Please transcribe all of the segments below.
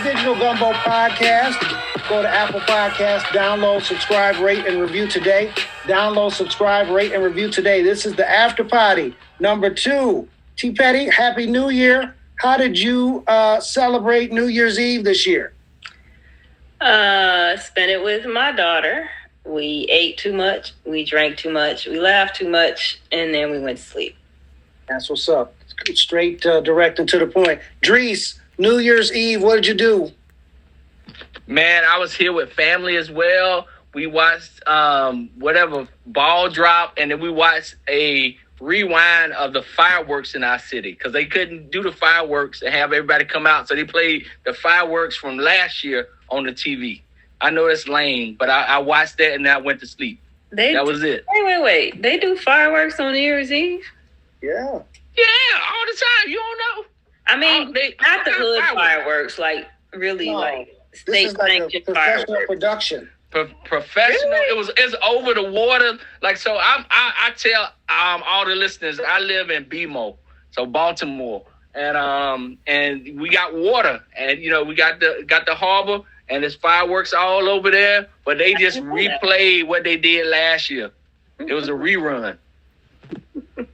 Digital Gumbo Podcast. Go to Apple Podcasts, download, subscribe, rate, and review today. Download, subscribe, rate, and review today. This is the After Poddy, number 2. T. Petty, Happy New Year. How did you celebrate New Year's Eve this year? Spent it with my daughter. We ate too much. We drank too much. We laughed too much. And then we went to sleep. That's what's up. Straight, direct, and to the point. Drees, New Year's Eve, what did you do? Man, I was here with family as well. We watched ball drop, and then we watched a rewind of the fireworks in our city because they couldn't do the fireworks and have everybody come out. So they played the fireworks from last year on the TV. I know it's lame, but I watched that and then I went to sleep. That was it. Wait. They do fireworks on New Year's Eve? Yeah. Yeah, all the time. You don't know. I mean, not the hood fireworks, like really like state sanctioned professional fireworks. Production. Professional. Really? It's over the water. Like, so I tell all the listeners, I live in BMO, so Baltimore, and we got water, and we got the harbor, and there's fireworks all over there, but they just replayed what they did last year. It was a rerun.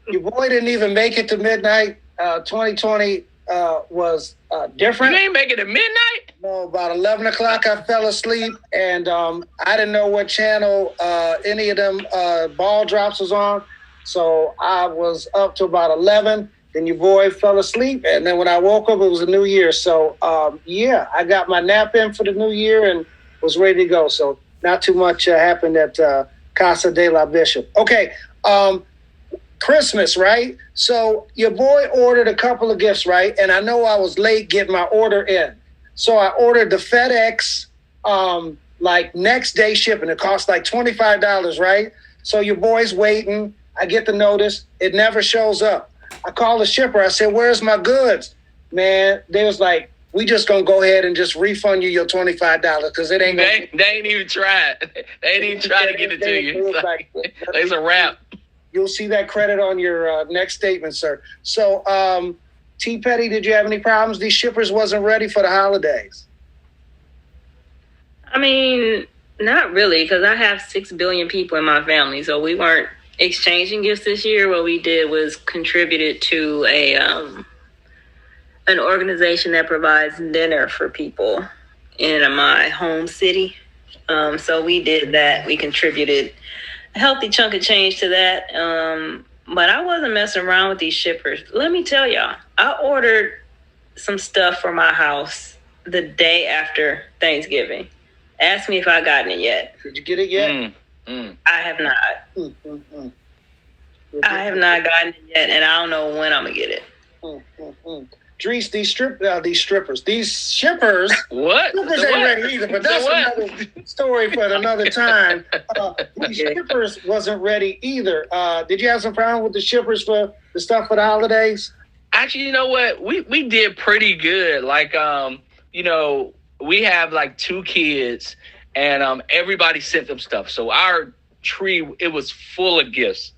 Your boy didn't even make it to midnight. 2020 was different. You ain't make it to midnight? No, about 11 o'clock I fell asleep, and I didn't know what channel any of them ball drops was on. So I was up to about 11. Then your boy fell asleep, and then when I woke up, it was a new year. So, I got my nap in for the new year and was ready to go. So not too much happened at Casa de la Bishop. Okay, Christmas, right? So your boy ordered a couple of gifts, right? And I know I was late getting my order in. So I ordered the FedEx, next day shipping. It cost like $25, right? So your boy's waiting. I get the notice. It never shows up. I call the shipper. I said, "Where's my goods?" Man, they was like, "We just gonna go ahead and just refund you your $25 because it ain't." They ain't even tried. They ain't even try to get it to you. It's a wrap. You'll see that credit on your next statement, sir. So, T. Petty, did you have any problems? These shippers wasn't ready for the holidays. I mean, not really, because I have 6 billion people in my family, so we weren't exchanging gifts this year. What we did was contributed to an organization that provides dinner for people in my home city. So we did that. We contributed a healthy chunk of change to that. But I wasn't messing around with these shippers. Let me tell y'all, I ordered some stuff for my house the day after Thanksgiving. Ask me if I gotten it yet. Did you get it yet? I have not. I have not gotten it yet, and I don't know when I'm gonna get it. Drees, these strippers, these shippers. What? Shippers ain't ready either, but that's another story for another time. These shippers wasn't ready either. Did you have some problem with the shippers for the stuff for the holidays? Actually, you know what? We did pretty good. Like, we have like 2 kids, and everybody sent them stuff. So our tree, it was full of gifts.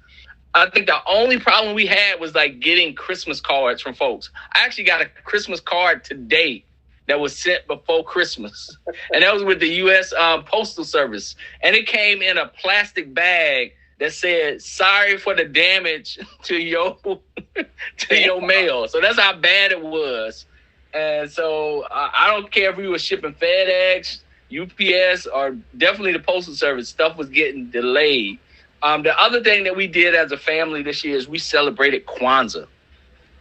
I think the only problem we had was like getting Christmas cards from folks. I actually got a Christmas card today that was sent before Christmas. And that was with the U.S. Postal Service. And it came in a plastic bag that said, "Sorry for the damage to your mail." So that's how bad it was. And so I don't care if we were shipping FedEx, UPS, or definitely the Postal Service. Stuff was getting delayed. The other thing that we did as a family this year is we celebrated Kwanzaa.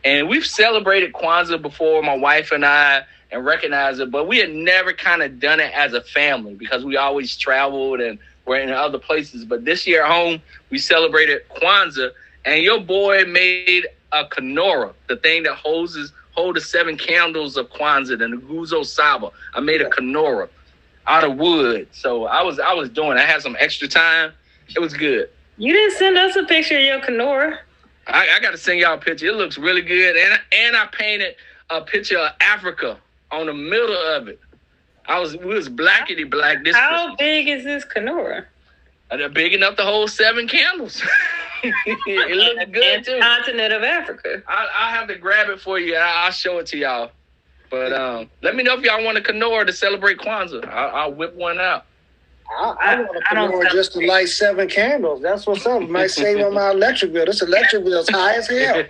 And we've celebrated Kwanzaa before, my wife and I, and recognized it, but we had never kind of done it as a family because we always traveled and were in other places. But this year at home, we celebrated Kwanzaa, and your boy made a menorah, the thing that hold the 7 candles of Kwanzaa, the Nguzo Saba. I made a menorah out of wood. So I was doing it. I had some extra time. It was good. You didn't send us a picture of your menorah. I got to send y'all a picture. It looks really good. And I painted a picture of Africa on the middle of it. We was blackety black. How big is this menorah? They're big enough to hold 7 candles. It looks good too. Continent of Africa. I'll have to grab it for you. I'll show it to y'all. But let me know if y'all want a Kenora to celebrate Kwanzaa. I'll whip one out. I want a Kenora just to light 7 candles. That's what's up. Might save on my electric bill. This electric bill's high as hell.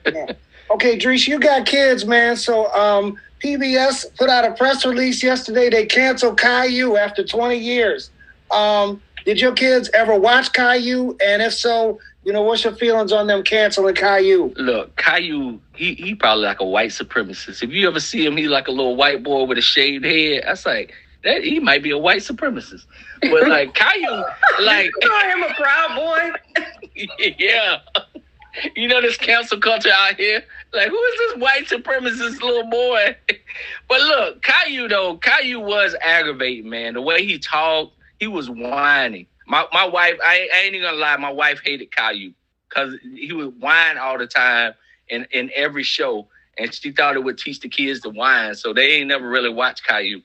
Yeah. Okay, Drees, you got kids, man. So PBS put out a press release yesterday. They canceled Caillou after 20 years. Did your kids ever watch Caillou? And if so, what's your feelings on them canceling Caillou? Look, Caillou, he probably like a white supremacist. If you ever see him, he's like a little white boy with a shaved head. That's like, that he might be a white supremacist. But like Caillou, like you call him a proud boy. Yeah. This cancel culture out here. Like, who is this white supremacist little boy? But look, Caillou was aggravating, man. The way he talked, he was whining. My wife, I ain't even gonna lie, my wife hated Caillou because he would whine all the time in every show. And she thought it would teach the kids to whine. So they ain't never really watched Caillou.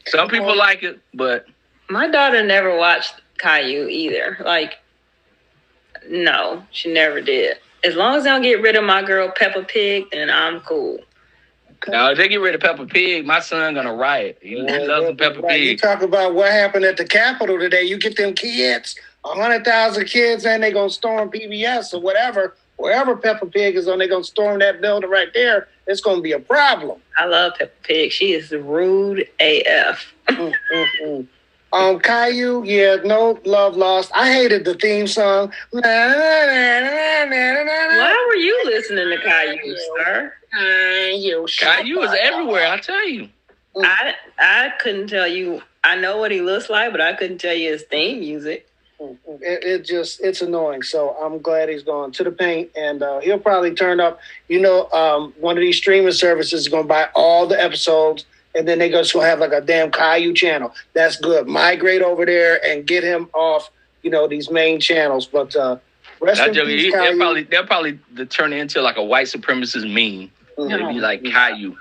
Some people like it, but my daughter never watched Caillou either. Like, no, she never did. As long as I don't get rid of my girl Peppa Pig, then I'm cool. Now, if they get rid of Peppa Pig, my son gonna riot. He loves Peppa Pig. You talk about what happened at the Capitol today. You get them kids, 100,000 kids, and they gonna storm PBS or whatever. Wherever Peppa Pig is on, they gonna storm that building right there. It's gonna be a problem. I love Peppa Pig. She is rude AF. Caillou, no love lost. I hated the theme song. Why were you listening to Caillou, sir? Caillou is everywhere, I tell you. I couldn't tell you. I know what he looks like, but I couldn't tell you his theme music. It's annoying. So I'm glad he's gone to the paint, and he'll probably turn up. One of these streaming services is going to buy all the episodes, and then they're going to have like a damn Caillou channel. That's good. Migrate over there and get him off, these main channels. But rest in peace, Caillou. They'll probably turn it into like a white supremacist meme. It'll be like Caillou.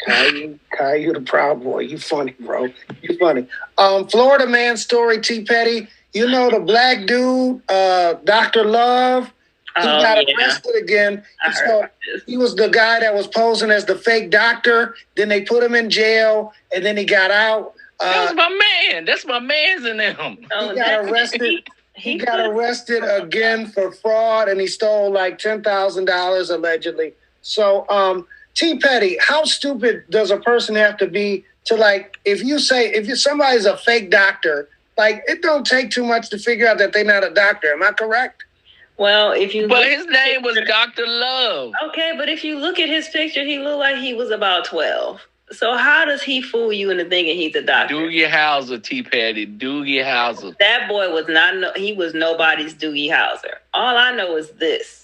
Caillou the Proud Boy. You funny, bro. You funny. Florida man story, T. Petty. The black dude, Dr. Love, he got arrested again. So he was the guy that was posing as the fake doctor. Then they put him in jail, and then he got out. That's my man. That's my man's in them. He got arrested. He got arrested again for fraud, and he stole like $10,000 allegedly. So, T. Petty, how stupid does a person have to be to, like, if somebody's a fake doctor, like, it don't take too much to figure out that they're not a doctor. Am I correct? Well, but his name was Dr. Love. Okay, but if you look at his picture, he looked like he was about 12. So how does he fool you into thinking he's a doctor? Doogie Howser, T. Petty. Doogie Howser. That boy was he was nobody's Doogie Howser. All I know is this.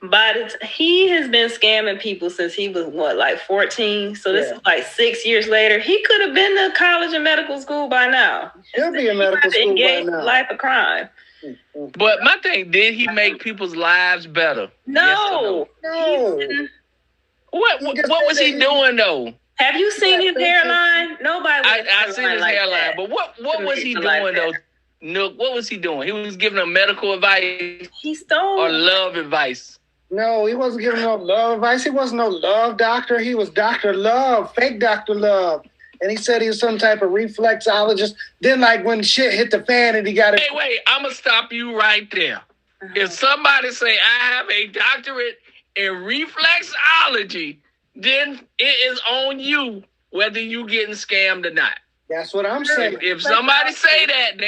But he has been scamming people since he was, 14? So this is like 6 years later. He could have been to college and medical school by now. He'll be in medical school by now. Life of crime. But my thing, did he make people's lives better? No. Yes no? What was he doing, though? Have you seen his hairline? Nobody. I seen his hairline. But what was he doing, though? Nook, what was he doing? He was giving them medical advice? He stole. Or love advice? No, he wasn't giving no love advice. He wasn't no love doctor. He was Dr. Love, fake Dr. Love. And he said he was some type of reflexologist. Then, like, when shit hit the fan and he got it. Hey, wait, I'm going to stop you right there. Uh-huh. If somebody say, I have a doctorate in reflexology, then it is on you whether you getting scammed or not. That's what I'm saying. If somebody say that,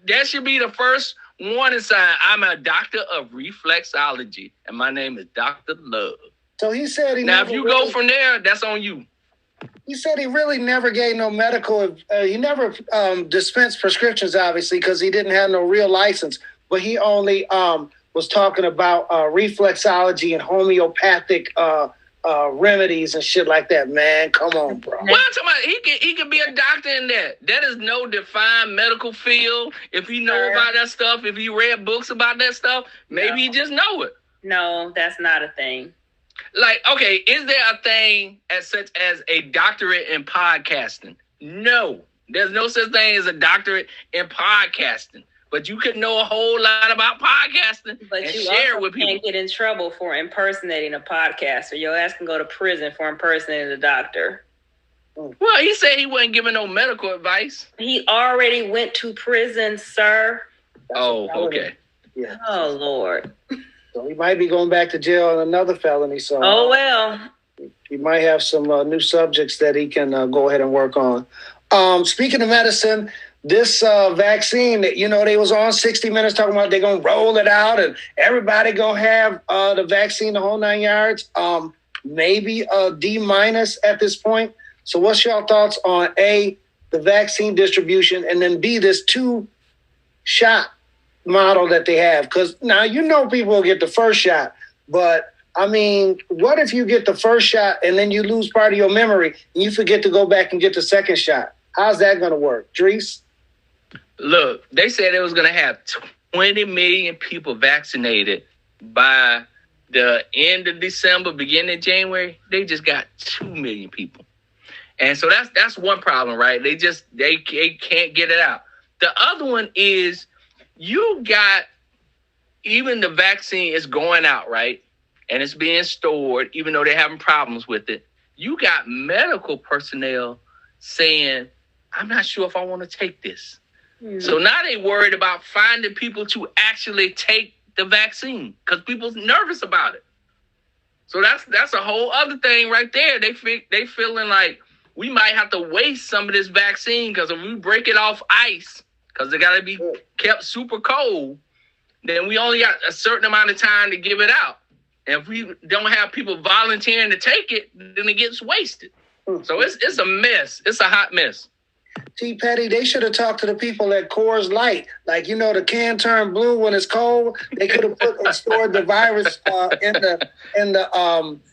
that should be the first warning sign. I'm a doctor of reflexology, and my name is Dr. Love. So he said he now, if you go from there, that's on you. He said he really never gave no medical. He never dispensed prescriptions, obviously, because he didn't have no real license. But he only was talking about reflexology and homeopathic remedies and shit like that. Man, come on, bro. Well, I'm talking about he could be a doctor in that. That is no defined medical field. If you know about that stuff, if you read books about that stuff, maybe you just know it. No, that's not a thing. Like, okay, is there a thing as such as a doctorate in podcasting? No, there's no such thing as a doctorate in podcasting. but you could know a whole lot about podcasting But and you share it also with people. can't get in trouble for impersonating a podcaster. Your ass can go to prison for impersonating a doctor. Well, he said he wasn't giving no medical advice. He already went to prison, sir. Oh, okay. Yeah. Oh, Lord. So he might be going back to jail on another felony. So Oh, well. he might have some new subjects that he can go ahead and work on. Speaking of medicine, this vaccine that, they was on 60 Minutes talking about they're going to roll it out and everybody going to have the vaccine the whole 9 yards. Maybe a D- at this point. So what's your thoughts on A, the vaccine distribution, and then B, this 2-shot model that they have? Because now people will get the first shot, but I mean, what if you get the first shot and then you lose part of your memory and you forget to go back and get the second shot? How's that going to work? Dries? Look, they said it was going to have 20 million people vaccinated by the end of December, beginning of January. They just got 2 million people. And so that's one problem, right? They can't get it out. The other one is you got, even the vaccine is going out, right? And it's being stored, even though they're having problems with it. You got medical personnel saying, I'm not sure if I want to take this. So now they worried about finding people to actually take the vaccine because people's nervous about it. So that's a whole other thing right there. They feeling like we might have to waste some of this vaccine because if we break it off ice, because they got to be kept super cold, then we only got a certain amount of time to give it out. And if we don't have people volunteering to take it, then it gets wasted. So it's a mess. It's a hot mess. T. Petty, they should have talked to the people at Coors Light. Like, the can turn blue when it's cold. They could have put and stored the virus in the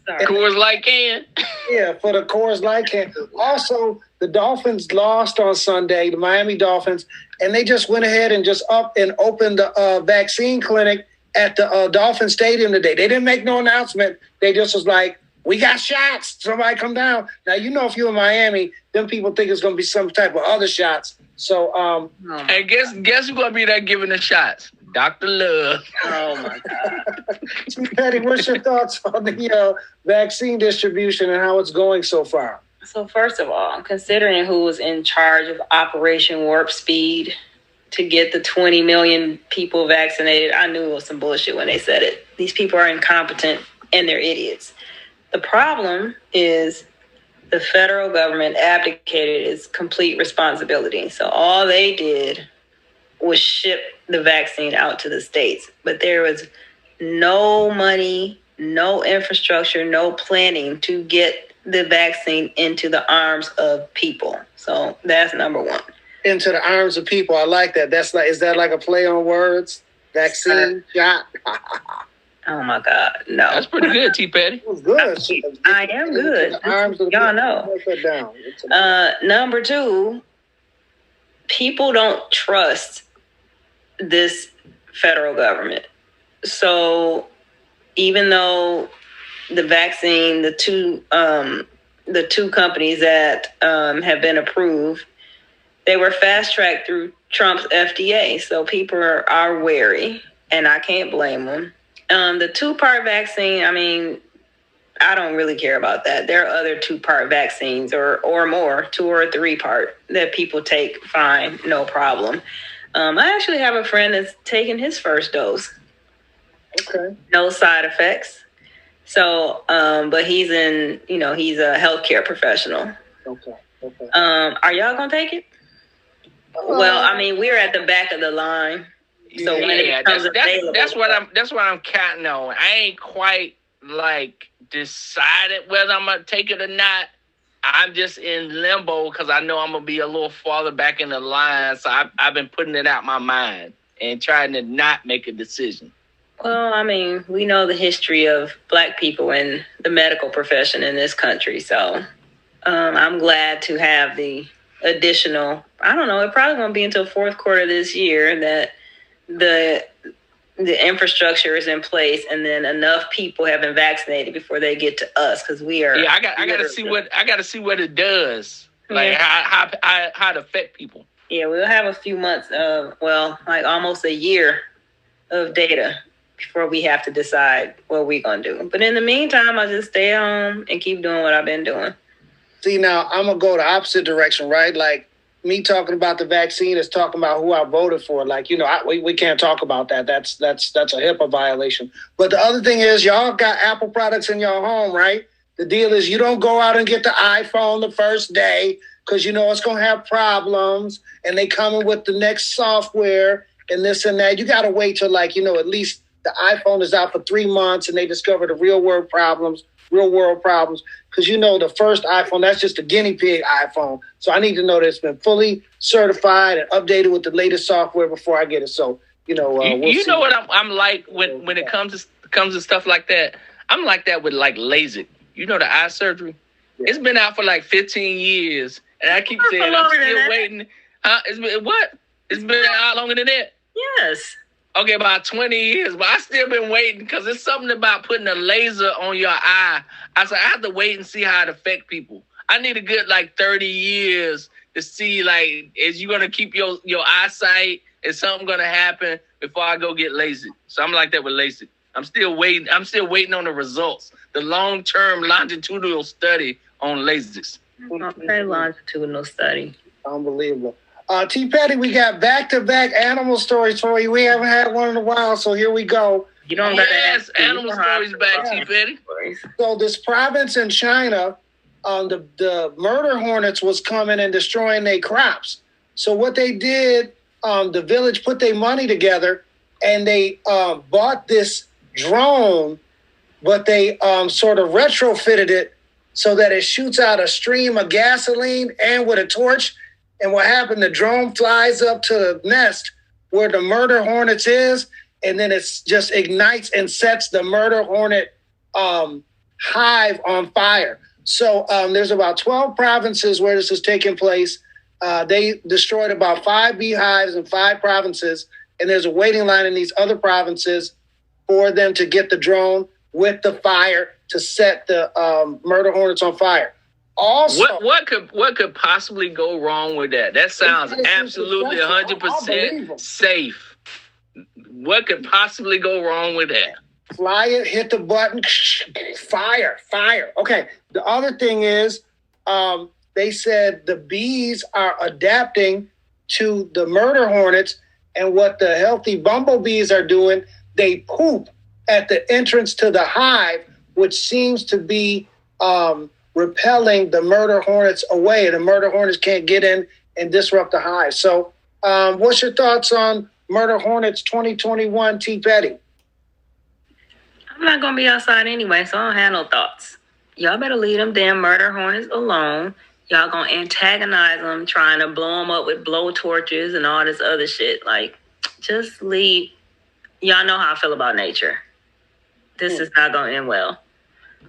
Coors Light can. Yeah, for the Coors Light can. Also, the Dolphins lost on Sunday, the Miami Dolphins, and they just went ahead and just up and opened the vaccine clinic at the Dolphin Stadium today. They didn't make no announcement. They just was like, we got shots. Somebody come down. Now, if you're in Miami, then people think it's going to be some type of other shots. So, and guess who's going to be there giving the shots? Dr. Love. Oh, my God. T. Petty, what's your thoughts on the vaccine distribution and how it's going so far? So, first of all, considering who was in charge of Operation Warp Speed to get the 20 million people vaccinated, I knew it was some bullshit when they said it. These people are incompetent and they're idiots. The problem is the federal government abdicated its complete responsibility. So all they did was ship the vaccine out to the states. But there was no money, no infrastructure, no planning to get the vaccine into the arms of people. So that's number one. Into the arms of people. I like that. Is that like a play on words? Vaccine shot. Oh my God, no. That's pretty good, T. Petty. It was good. I am good. Y'all know. Number two, people don't trust this federal government. So even though the vaccine, the two companies that have been approved, they were fast-tracked through Trump's FDA. So people are wary, and I can't blame them. The 2-part vaccine, I mean, I don't really care about that. There are other 2-part vaccines or more, 2 or 3-part that people take fine, no problem. I actually have a friend that's taken his first dose. Okay. No side effects. So, but he's a healthcare professional. Okay. Are y'all going to take it? Well, I mean, we're at the back of the line. So when it becomes available, that's what I'm counting on. I ain't quite decided whether I'm gonna take it or not. I'm just in limbo because I know I'm gonna be a little farther back in the line. So I've been putting it out my mind and trying to not make a decision. Well, I mean, we know the history of Black people in the medical profession in this country. So I'm glad to have the additional. I don't know. It probably won't be until fourth quarter this year that the infrastructure is in place, and then enough people have been vaccinated before they get to us, because we are. Yeah, I got to see what it does, like how it affect people. Yeah, we'll have a few months of, like almost a year of data before we have to decide what we're going to do. But in the meantime, I'll just stay home and keep doing what I've been doing. See, now I'm going to go the opposite direction, right? Like, me talking about the vaccine is talking about who I voted for. Like, we can't talk about that. That's a HIPAA violation. But the other thing is, y'all got Apple products in your home, right? The deal is you don't go out and get the iPhone the first day because it's going to have problems, and they coming with the next software and this and that. You got to wait till at least the iPhone is out for 3 months and they discover the real world problems. Because the first iPhone, that's just a guinea pig iPhone. So I need to know that it's been fully certified and updated with the latest software before I get it. So, we'll know what I'm like when it comes to stuff like that? I'm like that with like LASIK. You know, the eye surgery? Yeah. It's been out for like 15 years. And I keep saying I'm still waiting. It's been out longer than that? Yes. Okay, about 20 years, but I still been waiting because it's something about putting a laser on your eye. I said, I have to wait and see how it affect people. I need a good 30 years to see is you going to keep your eyesight? Is something going to happen before I go get LASIK? So I'm like that with LASIK. I'm still waiting on the results. The long-term longitudinal study on LASIK. Okay, longitudinal study. Unbelievable. T. Petty, we got back-to-back animal stories for you. We haven't had one in a while, so here we go. You don't got animal stories back, T. Petty. So this province in China, the murder hornets was coming and destroying their crops. So what they did, the village put their money together and they bought this drone, but they sort of retrofitted it so that it shoots out a stream of gasoline and with a torch. And what happened, the drone flies up to the nest where the murder hornets is, and then it just ignites and sets the murder hornet hive on fire. So there's about 12 provinces where this is taking place. They destroyed about 5 beehives in 5 provinces, and there's a waiting line in these other provinces for them to get the drone with the fire to set the murder hornets on fire. Also, what could possibly go wrong with that? That sounds absolutely 100% safe. What could possibly go wrong with that? Fly it, hit the button, fire. Okay. The other thing is, they said the bees are adapting to the murder hornets, and what the healthy bumblebees are doing, they poop at the entrance to the hive, which seems to be repelling the murder hornets away. The murder hornets can't get in and disrupt the hive. So what's your thoughts on Murder Hornets 2021, T. Petty? I'm not going to be outside anyway, so I don't have no thoughts. Y'all better leave them damn murder hornets alone. Y'all going to antagonize them, trying to blow them up with blow torches and all this other shit. Just leave. Y'all know how I feel about nature. This is not going to end well.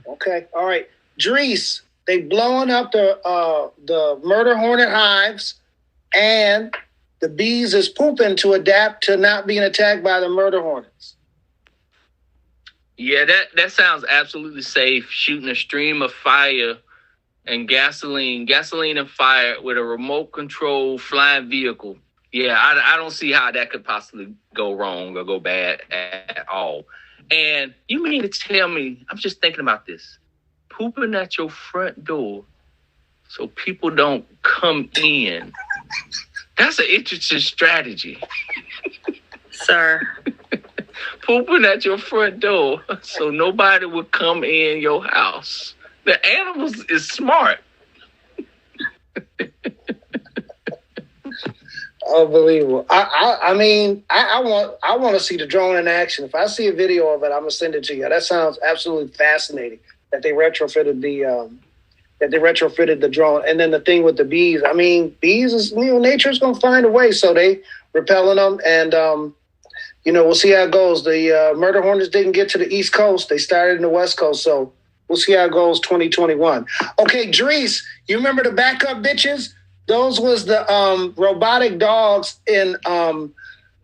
Okay. All right. Drees, they blowing up the murder hornet hives, and the bees is pooping to adapt to not being attacked by the murder hornets. Yeah, that sounds absolutely safe. Shooting a stream of fire and gasoline and fire with a remote control flying vehicle. Yeah, I don't see how that could possibly go wrong or go bad at all. And you mean to tell me, I'm just thinking about this, pooping at your front door so people don't come in. That's an interesting strategy. Sir. Pooping at your front door so nobody would come in your house. The animals is smart. Unbelievable. I mean, I want to see the drone in action. If I see a video of it, I'm gonna send it to you. That sounds absolutely fascinating. That they retrofitted the drone. And then the thing with the bees, I mean, bees is, nature's gonna find a way. So they repelling them, and we'll see how it goes. The murder hornets didn't get to the East Coast; they started in the West Coast. So we'll see how it goes. 2021. Okay, Drees, you remember the backup bitches? Those was the robotic dogs in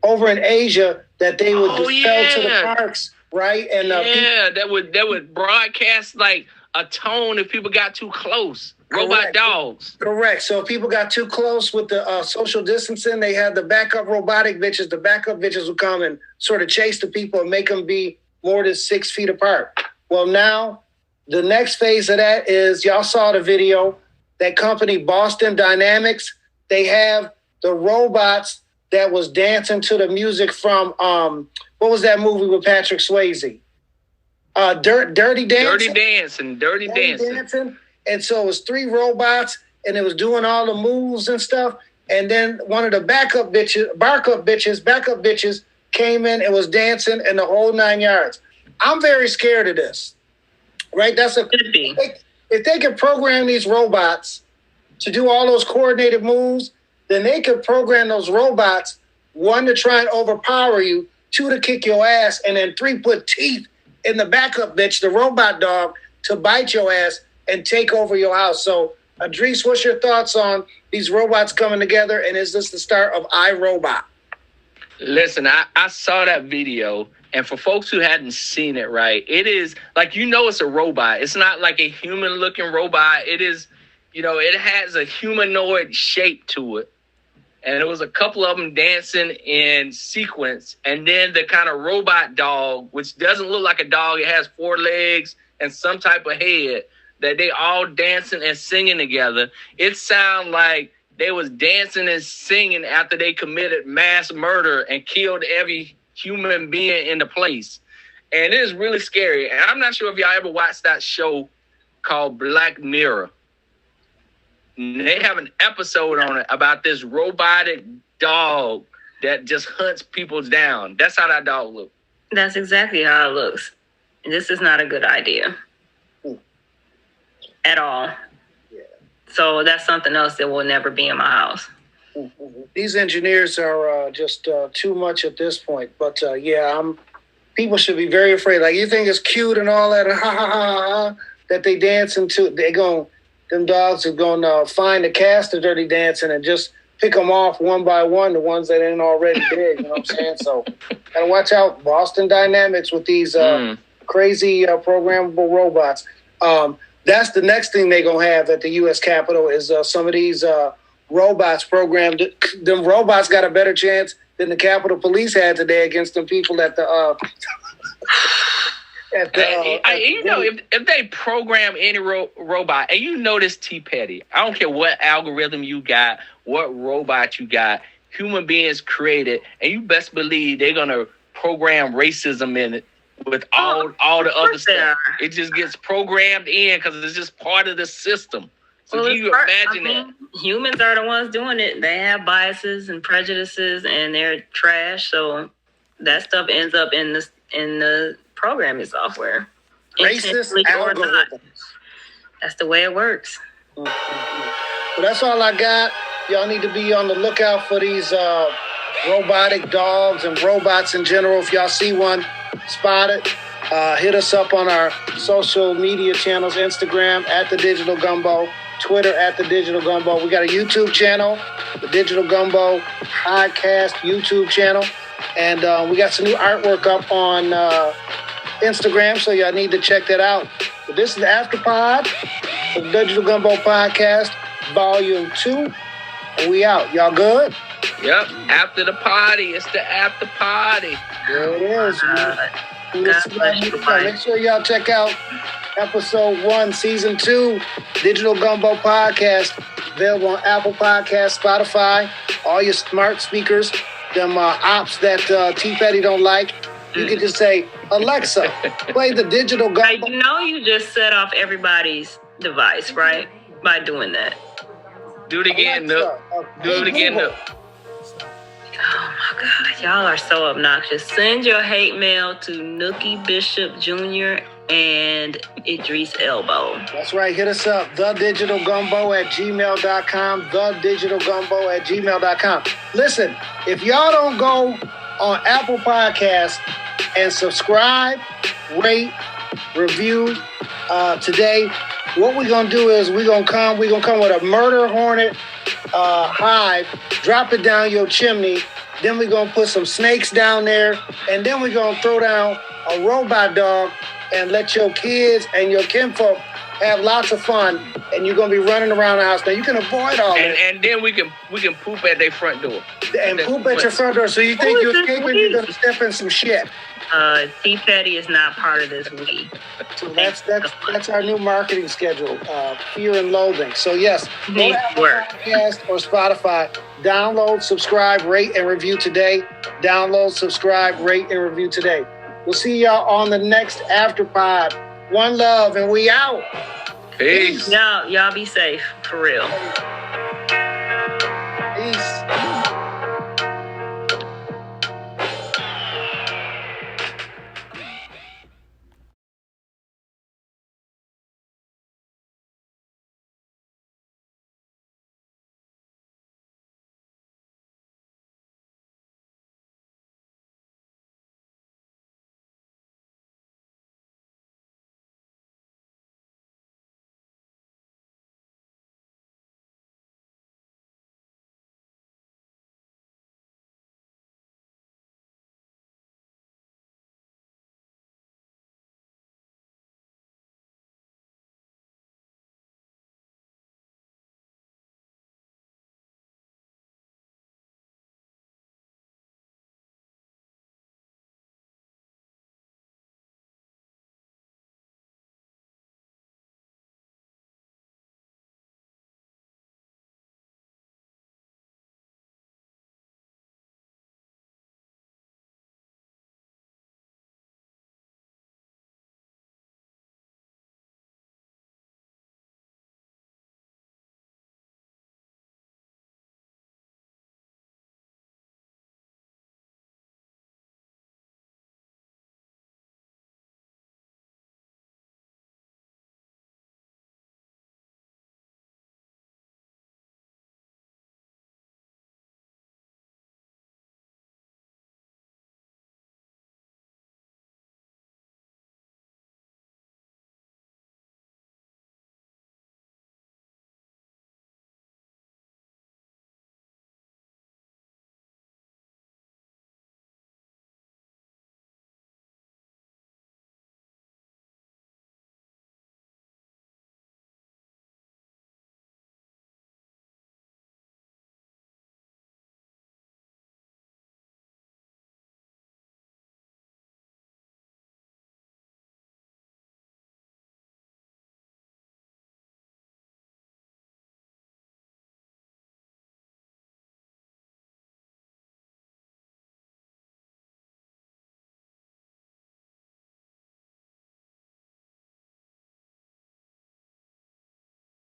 over in Asia that they would dispel to the parks, right? And that would broadcast like a tone if people got too close. Robot Correct. dogs. Correct. So if people got too close with the social distancing, they had the backup robotic bitches. The backup bitches would come and sort of chase the people and make them be more than 6 feet apart. Well, now the next phase of that is, y'all saw the video, that company Boston Dynamics, they have the robots that was dancing to the music from, what was that movie with Patrick Swayze? Dirty Dancing? Dirty Dancing. And so it was 3 robots, and it was doing all the moves and stuff. And then one of the backup bitches came in and was dancing in the whole 9 yards. I'm very scared of this, right? Could be. If they could program these robots to do all those coordinated moves, then they could program those robots, 1, to try and overpower you, 2, to kick your ass, and then 3, put teeth in the backup bitch, the robot dog, to bite your ass and take over your house. So, Idris, what's your thoughts on these robots coming together, and is this the start of iRobot? Listen, I saw that video, and for folks who hadn't seen it, right, it is like, it's a robot. It's not like a human-looking robot. It is, it has a humanoid shape to it. And there was a couple of them dancing in sequence, and then the kind of robot dog, which doesn't look like a dog, it has 4 legs and some type of head, that they all dancing and singing together. It sounded like they was dancing and singing after they committed mass murder and killed every human being in the place. And it is really scary. And I'm not sure if y'all ever watched that show called Black Mirror. They have an episode on it about this robotic dog that just hunts people down. That's how that dog looks. That's exactly how it looks. This is not a good idea. At all. Yeah. So that's something else that will never be in my house. These engineers are just too much at this point. But people should be very afraid. Like, you think it's cute and all that, that they dance into. Them dogs are going to find the cast of Dirty Dancing and just pick them off one by one, the ones that ain't already big. You know what I'm saying? So, gotta watch out, Boston Dynamics, with these crazy programmable robots. That's the next thing they're going to have at the U.S. Capitol is some of these robots programmed. Them robots got a better chance than the Capitol Police had today against them people at the... if they program any robot, and you notice T. Petty, I don't care what algorithm you got, what robot you got, human beings created, and you best believe they're going to program racism in it. With all the other stuff, it just gets programmed in because it's just part of the system. So can you imagine that? Humans are the ones doing it. They have biases and prejudices, and they're trash. So that stuff ends up in the programming software. Racist algorithms. That's the way it works. Well, that's all I got. Y'all need to be on the lookout for these robotic dogs and robots in general. If y'all see one, spot it. Hit us up on our social media channels, Instagram at The Digital Gumbo, Twitter at The Digital Gumbo. We got a YouTube channel, The Digital Gumbo Podcast YouTube channel. And we got some new artwork up on Instagram, so y'all need to check that out. But this is the Afterpod, the Digital Gumbo Podcast, Volume 2. And we out. Y'all good? Yep. After the party. It's the after party. There it is. Make sure y'all check out Episode 1, Season 2, Digital Gumbo Podcast. Available on Apple Podcasts, Spotify, all your smart speakers, them ops that T. Petty don't like. You can just say, Alexa, play the Digital Gumbo. You just set off everybody's device, right? By doing that. Do it again, Nook. Do it again, Nook. Oh my God, y'all are so obnoxious. Send your hate mail to Nookie Bishop Jr. and Idris Elbow. That's right. Hit us up. thedigitalgumbo@gmail.com. thedigitalgumbo@gmail.com. Listen, if y'all don't go on Apple Podcasts and subscribe, rate, review today, what we're going to do is we're going to come with a murder hornet hive, drop it down your chimney, then we're going to put some snakes down there, and then we're going to throw down a robot dog and let your kids and your kinfolk have lots of fun, and you're gonna be running around the house. Now you can avoid all that And then we can poop at their front door. and poop at your front door. So you think you're escaping? You're gonna step in some shit. T Petty is not part of this week. So that's our new marketing schedule. Fear and loathing. So yes, go to Apple Podcast or Spotify. Download, subscribe, rate, and review today. Download, subscribe, rate, and review today. We'll see y'all on the next Afterpod. One love, and we out. Peace. Y'all be safe, for real. Peace.